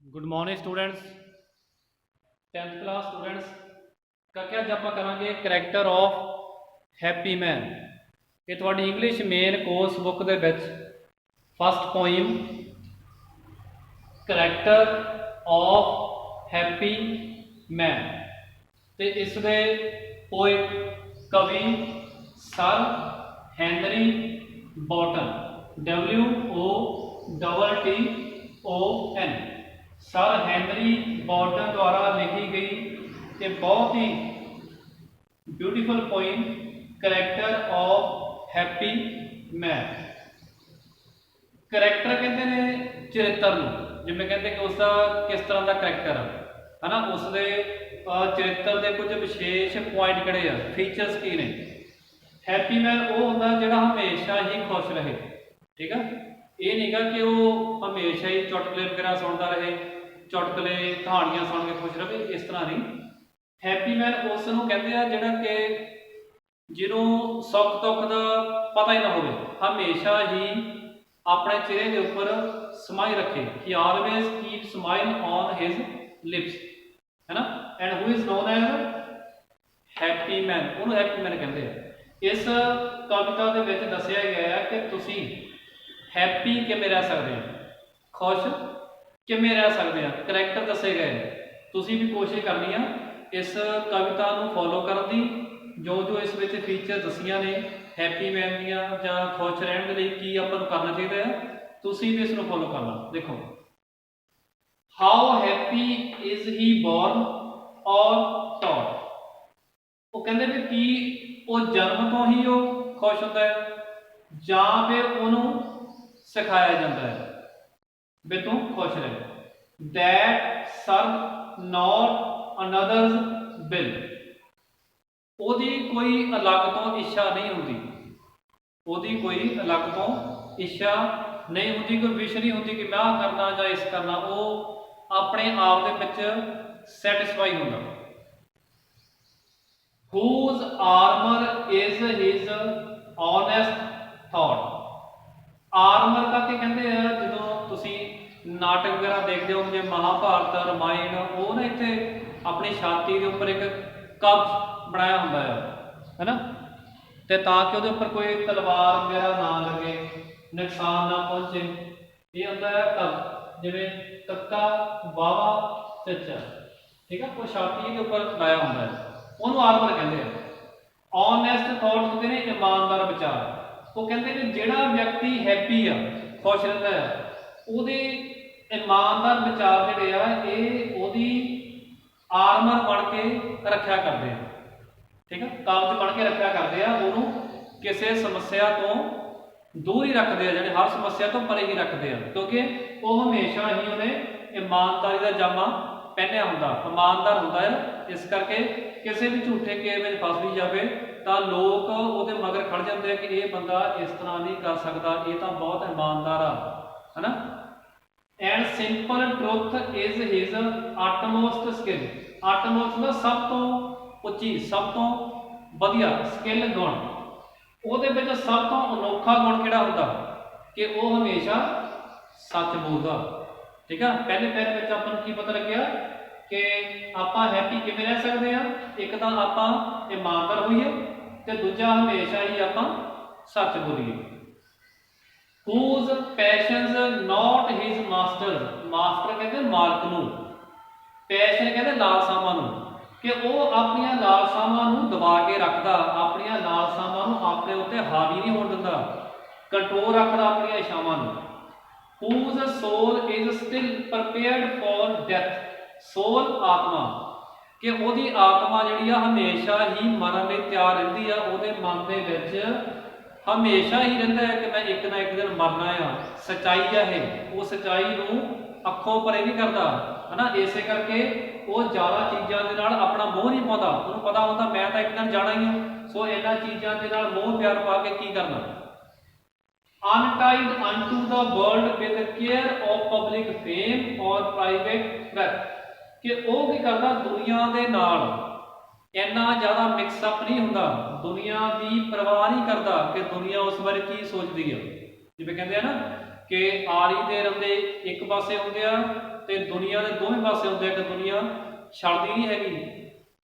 Good morning students, 10th class students. कक्षा ਅੱਜ ਆਪਾਂ ਕਰਾਂਗੇ ਕਰੈਕਟਰ ਆਫ ਹੈਪੀ ਮੈਨ। ਇਹ ਤੁਹਾਡੀ ਇੰਗਲਿਸ਼ ਮੇਨ ਕੋਰਸ ਬੁੱਕ ਦੇ ਵਿੱਚ first poem character of happy man ਤੇ ਇਸ ਦੇ ਪੋਇਟ ਕਵੀ sir Henry Wotton, WOTTON, sir Henry Wotton द्वारा लिखी गई ते बहुत ही beautiful poem character of happy man. Character कहते हैं चरित्र नूं, जिवें कहते कि उसका किस तरह का करैक्टर है ना, उसके चरित्र के कुछ विशेष पॉइंट किहड़े आ, फीचर्स की ने। हैप्पी मैन वो हुंदा जिहड़ा हमेशा ही खुश रहे, ठीक है। ये नहीं गा कि वो हमेशा ही चुटकुले वगैरह सुनता रहे, चुटकुले कहानियां सुन के खुश रहे, इस तरह नहीं। हैप्पी मैन उस नूं कहते हैं जिहड़ा कि जिन्हों सुख दुख का पता ही ना हो, हमेशा ही अपने चेहरे के उपर समाई रखे, he always keep smile on his lips, है ना। And who is known as happy man, उन्होंने हैप्पी मैन कहते हैं। इस कविता के विच दस्सिया गया है कि तुसीं हैप्पी किवें रह सकते हैं, खुश किवें रह सकते हैं, करैक्टर दसे गए। तुसीं भी कोशिश करनी है इस कविता को फॉलो करने की, जो जो इस विच फीचर दसियां ने हैप्पी मैन दियां जां खुश रहने के लिए की आपां नूं करना चाहिए है, तुसीं भी इसनूं फॉलो करना। देखो, how happy is he born और टॉट, वो कहते भी कि वो जन्म तो ही वो खुश होता है जां फिर उन्होंने सिखाया जाता है भी तू खुश रहे। That serve not another's will, ओदी कोई अलग तो इच्छा नहीं होती, ओदी कोई अलग तो इच्छा नहीं होती, कोई विश नहीं होती कि मैं आ करना या इस करना, वो अपने आप दे विच सैटिस्फाई होगा। Whose armor is his honest thought, armour का कहते हैं जो तुसी नाटक वगैरह देखते हो, जो महाभारत रामायण, वो ना इतने अपनी छाती के उपर एक कब्ज बनाया होंदा है ना, तो ताकि उसके उपर कोई तलवार वगैरह ना लगे, नुकसान ना पहुंचे। ये होंदा है कब्ज, जिवें कक्का वावा चचा, ठीक है, वो छाती के उपर लाया होंदा है, उन्होंने आर्मर कहते हैं। ऑनेस्ट थॉट होते हैं ईमानदार विचार, वो कहते हैं कि जिहड़ा व्यक्ति हैप्पी आ, खुश रहता है, ਉਹਦੇ ईमानदार विचार ਜਿਹੜੇ ਆ ਇਹ ਉਹਦੀ ਆਰਮਰ ਬਣ ਕੇ ਰੱਖਿਆ ਕਰਦੇ ਆ, ਠੀਕ ਹੈ, ਕਵਚ ਬਣ ਕੇ ਰੱਖਿਆ ਕਰਦੇ ਆ, ਉਹਨੂੰ ਕਿਸੇ ਸਮੱਸਿਆ ਤੋਂ ਦੂਰ ਹੀ ਰੱਖਦੇ ਆ, ਜਿਹੜੇ ਹਰ ਸਮੱਸਿਆ ਤੋਂ ਪਰੇ ਹੀ ਰੱਖਦੇ ਆ, ਕਿਉਂਕਿ ਉਹ ਹਮੇਸ਼ਾ ਹੀ ਉਹਨੇ ਇਮਾਨਦਾਰੀ ਦਾ ਜਾਮਾ ਪਹਿਨਿਆ ਹੁੰਦਾ, ਇਮਾਨਦਾਰ ਹੁੰਦਾ ਹੈ। ਇਸ ਕਰਕੇ ਕਿਸੇ ਵੀ ਝੂਠੇ ਕੇਸ ਵਿੱਚ ਫਸ ਵੀ ਜਾਵੇ ਤਾਂ ਲੋਕ ਉਹਦੇ ਮਗਰ ਖੜ ਜਾਂਦੇ ਆ ਕਿ ਇਹ ਬੰਦਾ ਇਸ ਤਰ੍ਹਾਂ ਨਹੀਂ ਕਰ ਸਕਦਾ, ਇਹ ਤਾਂ ਬਹੁਤ ਇਮਾਨਦਾਰ ਆ, है ना। And simple truth is his utmost skill, utmost का सब तो उच्ची, सब तो वधिया स्किल गुण, ਉਹਦੇ ਵਿੱਚ सब तो अनोखा गुण ਕਿਹੜਾ ਹੁੰਦਾ कि वो हमेशा सच बोलता, ठीक है। पहले पैर में अपन की पता लग्या कि आप हैप्पी किवें रह सकते हैं, एक तो आप ईमानदार होइए ते दूजा हमेशा ही आप सच बोलीए। Whose passions not his masters, master कहते मालक नूं, पैशन कहते लालसावां नूं, कि वो अपनी लालसावां नूं दबा के रखदा, अपनी लालसावां नूं अपने उत्ते हावी नहीं होण दिंदा, कंट्रोल रखदा अपनी इच्छावां नूं। Whose soul is still prepared for death, soul आत्मा, कि ओदी आत्मा जिहड़ी आ हमेशा ही मरण लई तैयार रहिंदी आ, ओदे मन दे विच हमेशा ही रहिंदा है कि मैं एक ना एक दिन मरना है। सच्चाई है, वो सच्चाई नूं अखों परे नहीं करता, है ना। इस करके वो ज़्यादा चीज़ों के नाल अपना मोह नहीं पाता, उन्होंने पता होता मैं तो एक दिन जाना ही हूँ, सो इन्हां चीज़ों के नाल मोह प्यार पा के की करना। Untied unto the world with care of public fame or private breath, कि वो की करता दुनिया के नाल इन्ना ज़्यादा मिक्सअप नहीं होंदा, दुनिया की परवाह नहीं करता कि दुनिया उस बारे की सोचती है। जिवें कहते हैं ना कि आरी दे रंदे एक पासे होंदे आ ਤੇ ਦੁਨੀਆ ਦੇ ਦੋਵੇਂ ਪਾਸੇ ਹੁੰਦੇ ਕਿ ਦੁਨੀਆ ਛੱਡਦੀ ਨਹੀਂ ਹੈਗੀ।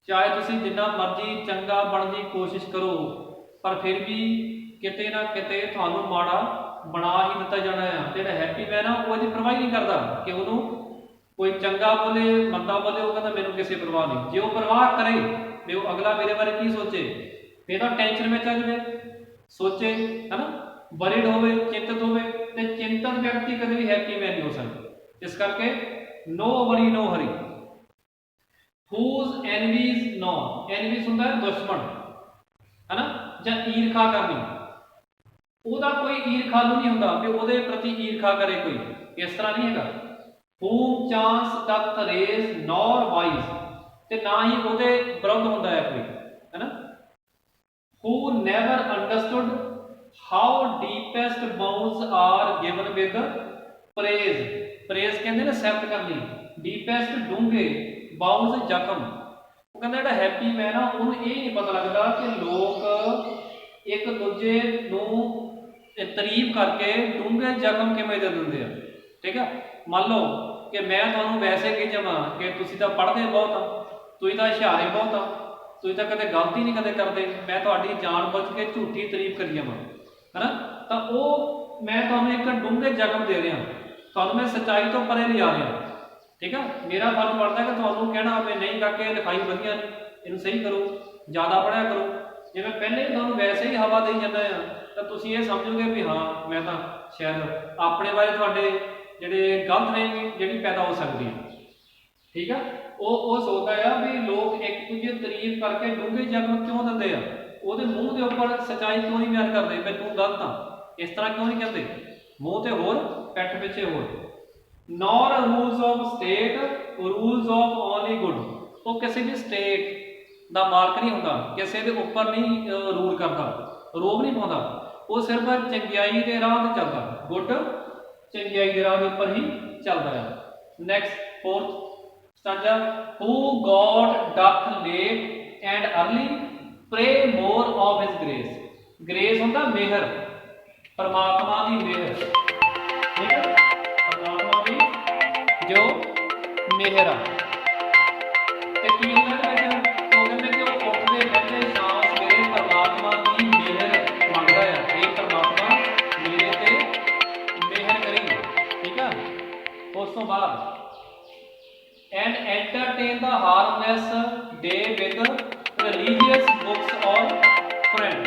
ਚਾਹੇ ਤੁਸੀਂ ਜਿੰਨਾ ਮਰਜ਼ੀ ਚੰਗਾ ਬਣਨ ਦੀ ਕੋਸ਼ਿਸ਼ ਕਰੋ, ਪਰ ਫਿਰ ਵੀ ਕਿਤੇ ਨਾ ਕਿਤੇ ਤੁਹਾਨੂੰ ਮਾੜਾ ਬਣਾ ਹੀ ਦਿੱਤਾ ਜਾਣਾ ਆ। ਜਿਹੜਾ ਹੈਪੀ ਮੈਨ ਆ ਉਹ ਇਹਦੀ ਪਰਵਾਹ ਨਹੀਂ ਕਰਦਾ ਕਿ ਉਹਨੂੰ ਕੋਈ ਚੰਗਾ ਬੋਲੇ ਮੰਦਾ ਬੋਲੇ, ਉਹ ਕਹਿੰਦਾ ਮੈਨੂੰ ਕਿਸੇ ਪਰਵਾਹ ਨਹੀਂ। ਜੇ ਉਹ ਪਰਵਾਹ ਕਰੇ ਵੀ ਉਹ ਅਗਲਾ ਮੇਰੇ ਬਾਰੇ ਕੀ ਸੋਚੇ, ਫਿਰ ਤਾਂ ਟੈਨਸ਼ਨ ਵਿੱਚ ਆ ਜਾਵੇ, ਸੋਚੇ ਹੈ ਨਾ, ਵਰਿਡ ਹੋਵੇ, ਚਿੰਤਤ ਹੋਵੇ, ਤੇ ਚਿੰਤਨ ਵਿਅਕਤੀ ਕਦੇ ਵੀ ਹੈਪੀ ਮੈਨ ਨਹੀਂ ਹੋ ਸਕਦਾ। ਇਸ ਕਰਕੇ ਨੋ ਵਰੀ ਨੋ ਹਰੀ। whose enemies no, enemies ਹੁੰਦਾ ਹੈ ਦੁਸ਼ਮਣ ਹੈ ਨਾ, ਜਾਂ ਈਰਖਾ ਕਰਨੀ। ਉਹਦਾ ਕੋਈ ਈਰਖਾਲੂ ਨਹੀਂ ਹੁੰਦਾ ਵੀ ਉਹਦੇ ਪ੍ਰਤੀ ਈਰਖਾ ਕਰੇ ਕੋਈ, ਇਸ ਤਰ੍ਹਾਂ ਨਹੀਂ ਹੈਗਾ। whom chance doth raise nor wise, ਤੇ ਨਾ ਹੀ ਉਹਦੇ ਵਿਰੁੱਧ ਹੁੰਦਾ ਹੈ ਕੋਈ, ਹੈ ਨਾ। who never understood how deepest bounds are given with praise, praise ਕਹਿੰਦੇ ਨੇ ਸਿਫਤ ਕਰਨੀ, ਡੀਪੈਸਟ ਡੂੰਘੇ, ਬਾਉਂਡਸ ਜ਼ਖਮ। ਉਹ ਕਹਿੰਦਾ ਜਿਹੜਾ ਹੈਪੀ ਮੈਨ ਆ ਉਹਨੂੰ ਇਹ ਨਹੀਂ ਪਤਾ ਲੱਗਦਾ ਕਿ ਲੋਕ ਇੱਕ ਦੂਜੇ ਨੂੰ ਤਾਰੀਫ ਕਰਕੇ ਡੂੰਘੇ ਜ਼ਖਮ ਕਿਵੇਂ ਦੇ ਦਿੰਦੇ ਆ। ਠੀਕ ਆ, ਮੰਨ ਲਓ ਕਿ ਮੈਂ ਤੁਹਾਨੂੰ ਵੈਸੇ ਕਹੀ ਜਾਵਾਂ ਕਿ ਤੁਸੀਂ ਤਾਂ ਪੜ੍ਹਦੇ ਬਹੁਤ ਆ, ਤੁਸੀਂ ਤਾਂ ਹੁਸ਼ਿਆਰੇ ਬਹੁਤ ਆ, ਤੁਸੀਂ ਤਾਂ ਕਦੇ ਗਲਤੀ ਨਹੀਂ ਕਦੇ ਕਰਦੇ, ਮੈਂ ਤੁਹਾਡੀ ਜਾਣ ਬੁੱਝ ਕੇ ਝੂਠੀ ਤਾਰੀਫ ਕਰੀ ਜਾਵਾਂ, ਹੈ ਨਾ, ਤਾਂ ਉਹ ਮੈਂ ਤੁਹਾਨੂੰ ਇੱਕ ਡੂੰਘੇ ਜ਼ਖਮ ਦੇ ਰਿਹਾ, ਤੁਹਾਨੂੰ ਮੈਂ ਸੱਚਾਈ ਤੋਂ ਪਰੇ ਲਿਜਾ ਰਿਹਾ। ਠੀਕ ਆ, ਮੇਰਾ ਫਰਜ਼ ਬਣਦਾ ਕਿ ਤੁਹਾਨੂੰ ਕਹਿਣਾ ਵੀ ਨਹੀਂ ਕਰਕੇ ਲਿਖਾਈ ਵਧੀਆ ਨਹੀਂ, ਇਹਨੂੰ ਸਹੀ ਕਰੋ, ਜ਼ਿਆਦਾ ਪੜ੍ਹਿਆ ਕਰੋ। ਜੇ ਮੈਂ ਪਹਿਲੇ ਹੀ ਤੁਹਾਨੂੰ ਵੈਸੇ ਹੀ ਹਵਾ ਦੇਈ ਜਾਂਦਾ ਆ ਤਾਂ ਤੁਸੀਂ ਇਹ ਸਮਝੋਗੇ ਵੀ ਹਾਂ ਮੈਂ ਤਾਂ ਸ਼ਾਇਦ ਆਪਣੇ ਬਾਰੇ ਤੁਹਾਡੇ ਜਿਹੜੇ ਗਲਤ ਨੇ ਜਿਹੜੀ ਪੈਦਾ ਹੋ ਸਕਦੀ ਹੈ। ਠੀਕ ਆ, ਉਹ ਸੋਚਦਾ ਆ ਵੀ ਲੋਕ ਇੱਕ ਦੂਜੇ ਤਾਰੀਫ ਕਰਕੇ ਡੂੰਘੇ ਜ਼ਖਮ ਕਿਉਂ ਦਿੰਦੇ ਆ, ਉਹਦੇ ਮੂੰਹ ਦੇ ਉੱਪਰ ਸੱਚਾਈ ਕਿਉਂ ਨਹੀਂ ਬਿਆਨ ਕਰਦੇ ਵੀ ਤੂੰ ਗਲਤ ਆ, ਇਸ ਤਰ੍ਹਾਂ ਕਿਉਂ ਨਹੀਂ ਕਹਿੰਦੇ, ਮੂੰਹ ਤੇ ਹੋਰ ਪੈਠ ਪਿੱਛੇ ਹੋਰ। Nor rules of state, rules of only good, ਉਹ ਕਿਸੇ ਵੀ ਸਟੇਟ ਦਾ ਮਾਲਕ ਨਹੀਂ ਹੁੰਦਾ, ਕਿਸੇ ਦੇ ਉੱਪਰ ਨਹੀਂ ਰੂਲ ਕਰਦਾ, ਰੋਬ ਨਹੀਂ ਪਾਉਂਦਾ, ਉਹ ਸਿਰਫ ਚੰਗਿਆਈ ਦੇ ਰਾਹ ਤੇ ਚੱਲਦਾ, ਗੁੱਡ ਚੰਗਿਆਈ ਦੇ ਰਾਹ ਦੇ ਉੱਪਰ ਹੀ ਚੱਲਦਾ ਹੈ। Next fourth stanza, who God doth late and early pray more of his grace, grace ਹੁੰਦਾ ਮਿਹਰ, ਪਰਮਾਤਮਾ ਦੀ ਮਿਹਰ। ਠੀਕ ਹੈ, ਪਰਮਾਤਮਾ ਦੀ ਜੋ ਮਿਹਰ ਆ, ਤੇ ਕੀ ਹੁੰਦਾ ਹੈ ਉਹ ਕਹਿੰਦੇ ਕਿ ਉਹ ਉੱਠਦੇ ਬੈਠੇ ਸ਼ਾਮ ਸਵੇਰੇ ਪਰਮਾਤਮਾ ਦੀ ਮਿਹਰ ਮੰਗਦਾ ਹੈ, ਇਹ ਪਰਮਾਤਮਾ ਮੇਰੇ ਤੇ ਮਿਹਰ ਕਰੀ। ਠੀਕ ਆ, ਉਸ ਤੋਂ ਬਾਅਦ and entertain the harmless day with religious books or friend,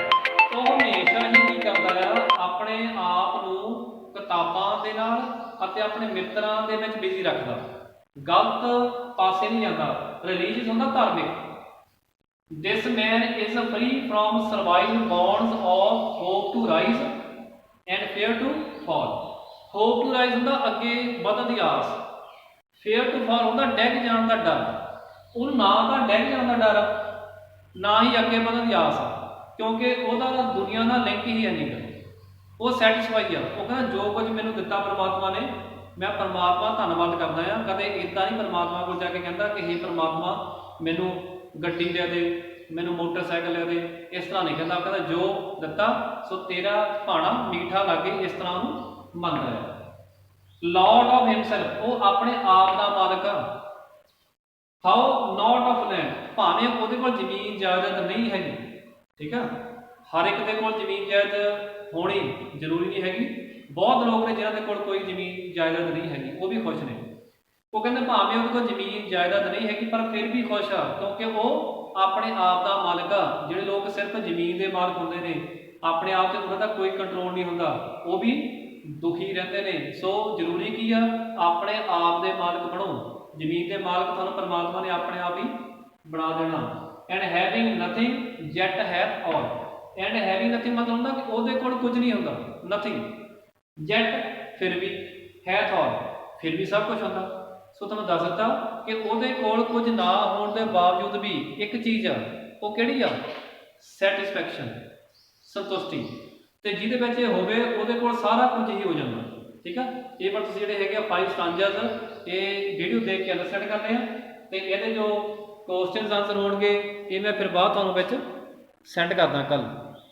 ਉਹ ਹਮੇਸ਼ਾ ਹੀ ਕੀ ਕਰਦਾ ਆ, ਆਪਣੇ ਆਪ ਨੂੰ ਕਿਤਾਬਾਂ ਦੇ ਨਾਲ ਅਤੇ ਆਪਣੇ ਮਿੱਤਰਾਂ ਦੇ ਵਿੱਚ ਬਿਜ਼ੀ ਰੱਖਦਾ, ਗਲਤ ਪਾਸੇ ਨਹੀਂ ਜਾਂਦਾ। ਰਿਲੀਜੀਅਸ ਹੁੰਦਾ ਧਾਰਮਿਕ। This man is free from servile bonds of hope to rise and fear to fall, hope to rise ਹੁੰਦਾ ਅੱਗੇ ਵਧਣ ਦੀ ਆਸ, ਫੇਅਰ ਟੂ ਫਾਲ ਹੁੰਦਾ ਡਿੱਗ ਜਾਣ ਦਾ ਡਰ। ਉਹਨੂੰ ਨਾ ਤਾਂ ਡਿੱਗ ਜਾਣ ਦਾ ਡਰ ਨਾ ਹੀ ਅੱਗੇ ਵਧਣ ਦੀ ਆਸ ਆ, ਕਿਉਂਕਿ ਉਹਦਾ ਦੁਨੀਆ ਨਾਲ ਲਿੰਕ ਹੀ ਹੈ ਨਹੀਂ ਗਾ, ਉਹ ਸੈਟਿਸਫਾਈ ਆ। ਉਹ ਕਹਿੰਦਾ ਜੋ ਕੁਝ ਮੈਨੂੰ ਦਿੱਤਾ ਪਰਮਾਤਮਾ ਨੇ, ਮੈਂ ਪਰਮਾਤਮਾ ਧੰਨਵਾਦ ਕਰਦਾ ਆ। ਕਦੇ ਇੱਦਾਂ ਨਹੀਂ ਪਰਮਾਤਮਾ ਕੋਲ ਜਾ ਕੇ ਕਹਿੰਦਾ ਕਿ ਹੇ ਪਰਮਾਤਮਾ ਮੈਨੂੰ ਗੱਡੀ ਲਿਆ ਦੇ, ਮੈਨੂੰ ਮੋਟਰਸਾਈਕਲ ਲਿਆ ਦੇ, ਇਸ ਤਰ੍ਹਾਂ ਨਹੀਂ ਕਹਿੰਦਾ। ਕਹਿੰਦਾ ਜੋ ਦਿੱਤਾ ਸੋ ਤੇਰਾ ਭਾਣਾ ਮੀਠਾ ਲੱਗੇ, ਇਸ ਤਰ੍ਹਾਂ ਉਹਨੂੰ ਮੰਨਦਾ ਹੈ। Lord of himself, ਉਹ ਆਪਣੇ ਆਪ ਦਾ ਮਾਲਕ ਆ। How not of land, ਭਾਵੇਂ ਉਹਦੇ ਕੋਲ ਜ਼ਮੀਨ ਜਾਇਦਾਦ ਨਹੀਂ ਹੈਗੀ। ਠੀਕ ਆ, ਹਰ ਇੱਕ ਦੇ ਕੋਲ ਜ਼ਮੀਨ ਜਾਇਦਾਦ ਹੋਣੀ ਜ਼ਰੂਰੀ ਨਹੀਂ ਹੈਗੀ। ਬਹੁਤ ਲੋਕ ਨੇ ਜਿਨ੍ਹਾਂ ਦੇ ਕੋਲ ਕੋਈ ਜ਼ਮੀਨ ਜਾਇਦਾਦ ਨਹੀਂ ਹੈਗੀ, ਉਹ ਵੀ ਖੁਸ਼ ਨੇ। ਉਹ ਕਹਿੰਦੇ ਭਾਵੇਂ ਉਹਦੇ ਕੋਲ ਜ਼ਮੀਨ ਜਾਇਦਾਦ ਨਹੀਂ ਹੈਗੀ ਪਰ ਫਿਰ ਵੀ ਖੁਸ਼ ਆ, ਕਿਉਂਕਿ ਉਹ ਆਪਣੇ ਆਪ ਦਾ ਮਾਲਕ ਆ। ਜਿਹੜੇ ਲੋਕ ਸਿਰਫ ਜ਼ਮੀਨ ਦੇ ਮਾਲਕ ਹੁੰਦੇ ਨੇ, ਆਪਣੇ ਆਪ ਤੇ ਉਹਨਾਂ ਦਾ ਕੋਈ ਕੰਟਰੋਲ ਨਹੀਂ ਹੁੰਦਾ, ਉਹ ਵੀ ਦੁਖੀ ਰਹਿੰਦੇ ਨੇ। ਸੋ ਜ਼ਰੂਰੀ ਕੀ ਆ, ਆਪਣੇ ਆਪ ਦੇ ਮਾਲਕ ਬਣੋ। ਜ਼ਮੀਨ ਦੇ ਮਾਲਕ ਤੁਹਾਨੂੰ ਪਰਮਾਤਮਾ ਨੇ ਆਪਣੇ ਆਪ ਹੀ ਬਣਾ ਦੇਣਾ। And having nothing jet have all, and having nothing ਮਤਲਬ ਹੁੰਦਾ ਕਿ ਉਹਦੇ ਕੋਲ ਕੁਝ ਨਹੀਂ ਹੁੰਦਾ, ਨਥਿੰਗ, ਜੈਟ ਫਿਰ ਵੀ, ਹੈਥ ਆਲ ਫਿਰ ਵੀ ਸਭ ਕੁਝ ਹੁੰਦਾ। ਸੋ ਤੁਹਾਨੂੰ ਦੱਸ ਦਿੱਤਾ ਕਿ ਉਹਦੇ ਕੋਲ ਕੁਝ ਨਾ ਹੋਣ ਦੇ ਬਾਵਜੂਦ ਵੀ ਇੱਕ ਚੀਜ਼ ਆ, ਉਹ ਕਿਹੜੀ ਆ, ਸੈਟਿਸਫੈਕਸ਼ਨ, ਸੰਤੁਸ਼ਟੀ। ਤੇ ਜਿਹਦੇ ਵਿੱਚ ਇਹ ਹੋਵੇ ਉਹਦੇ ਕੋਲ ਸਾਰਾ ਕੁਝ ਹੀ ਹੋ ਜਾਂਦਾ। ਠੀਕ ਆ, ਇਹ ਪਰ ਤੁਸੀਂ ਜਿਹੜੇ ਹੈਗੇ ਆ 5 ਸਟੈਂਜਾਸ ਇਹ ਵੀਡੀਓ ਦੇਖ ਕੇ ਅੰਡਰਸਟੈਂਡ ਕਰਨੇ ਆ, ਤੇ ਇਹਦੇ ਜੋ ਕੁਐਸਚਨਸ ਆਨਸਰ ਹੋਣਗੇ ਇਹ ਮੈਂ ਫਿਰ ਬਾਅਦ ਤੁਹਾਨੂੰ ਵਿੱਚ ਸੈਂਡ ਕਰਦਾ ਕੱਲ।